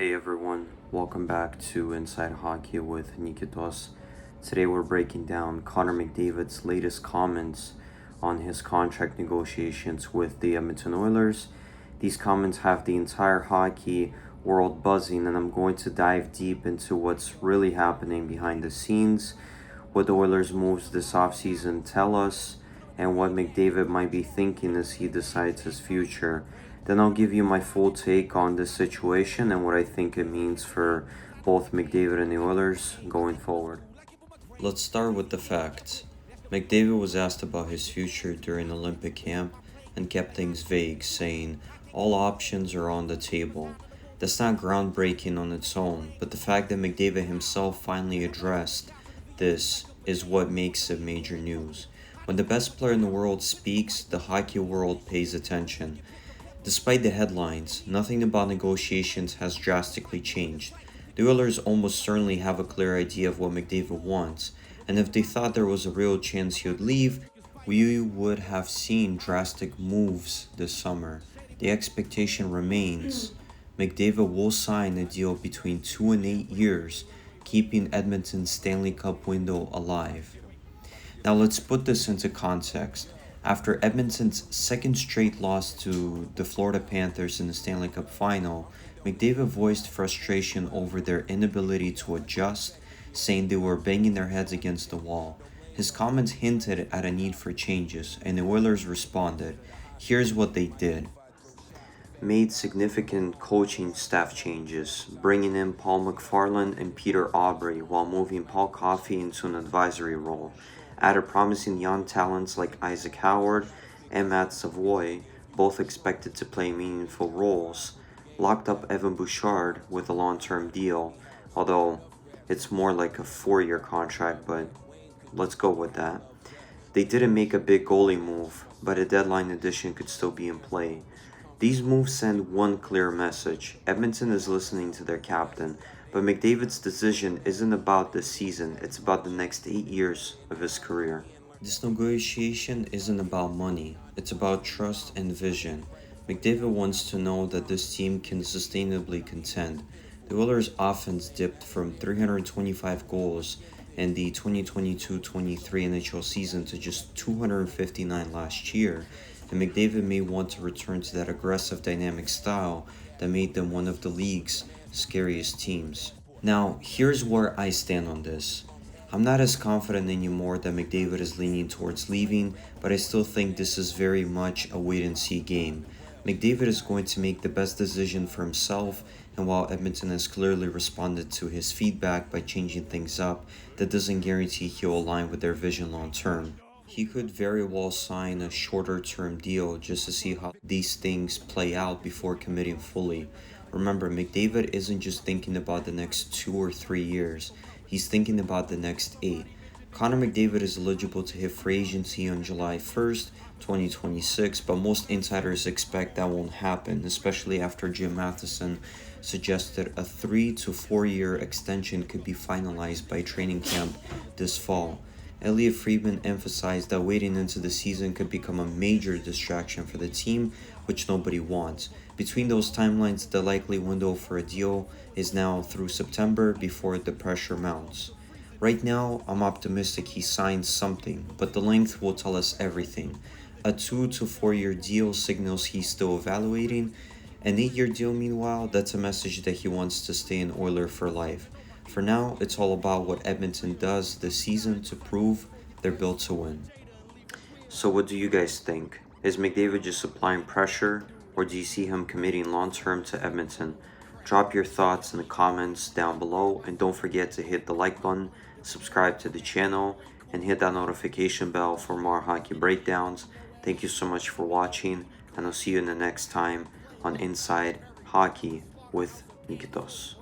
Hey everyone, welcome back to Inside Hockey with Nikitos. Today we're breaking down Connor McDavid's latest comments on his contract negotiations with the Edmonton Oilers. These comments have the entire hockey world buzzing, and I'm going to dive deep into what's really happening behind the scenes, what the Oilers' moves this offseason tell us, and what McDavid might be thinking as he decides his future. Then I'll give you my full take on this situation and what I think it means for both McDavid and the Oilers going forward. Let's start with the facts. McDavid was asked about his future during Olympic camp and kept things vague, saying, "All options are on the table." That's not groundbreaking on its own, but the fact that McDavid himself finally addressed this is what makes it major news. When the best player in the world speaks, the hockey world pays attention. Despite the headlines, nothing about negotiations has drastically changed. The Oilers almost certainly have a clear idea of what McDavid wants, and if they thought there was a real chance he would leave, we would have seen drastic moves this summer. The expectation remains. McDavid will sign a deal between 2 and 8 years, keeping Edmonton's Stanley Cup window alive. Now let's put this into context. After Edmonton's second straight loss to the Florida Panthers in the Stanley Cup Final, McDavid voiced frustration over their inability to adjust, saying they were banging their heads against the wall. His comments hinted at a need for changes, and the Oilers responded. Here's what they did. Made significant coaching staff changes, bringing in Paul McFarland and Peter Aubrey while moving Paul Coffey into an advisory role. Added promising young talents like Isaac Howard and Matt Savoy, both expected to play meaningful roles. Locked up Evan Bouchard with a long-term deal, although it's more like a 4-year contract, but let's go with that. They didn't make a big goalie move, but a deadline addition could still be in play. These moves send one clear message. Edmonton is listening to their captain, but McDavid's decision isn't about this season, it's about the next 8 years of his career. This negotiation isn't about money, it's about trust and vision. McDavid wants to know that this team can sustainably contend. The Oilers' offense dipped from 325 goals in the 2022-23 NHL season to just 259 last year, and McDavid may want to return to that aggressive dynamic style that made them one of the league's scariest teams. Now, here's where I stand on this. I'm not as confident anymore that McDavid is leaning towards leaving, but I still think this is very much a wait-and-see game. McDavid is going to make the best decision for himself, and while Edmonton has clearly responded to his feedback by changing things up, that doesn't guarantee he'll align with their vision long-term. He could very well sign a shorter-term deal just to see how these things play out before committing fully. Remember, McDavid isn't just thinking about the next 2 or 3 years, he's thinking about the next 8. Connor McDavid is eligible to hit free agency on July 1st, 2026, but most insiders expect that won't happen, especially after Jim Matheson suggested a 3 to 4 year extension could be finalized by training camp this fall. Elliot Friedman emphasized that waiting into the season could become a major distraction for the team, which nobody wants. Between those timelines, the likely window for a deal is now through September before the pressure mounts. Right now, I'm optimistic he signs something, but the length will tell us everything. A 2 to 4 year deal signals he's still evaluating. An 8-year deal, meanwhile, that's a message that he wants to stay an Oiler for life. For now, it's all about what Edmonton does this season to prove they're built to win. So what do you guys think? Is McDavid just applying pressure, or do you see him committing long-term to Edmonton? Drop your thoughts in the comments down below, and don't forget to hit the like button, subscribe to the channel, and hit that notification bell for more hockey breakdowns. Thank you so much for watching, and I'll see you in the next time on Inside Hockey with Nikitos.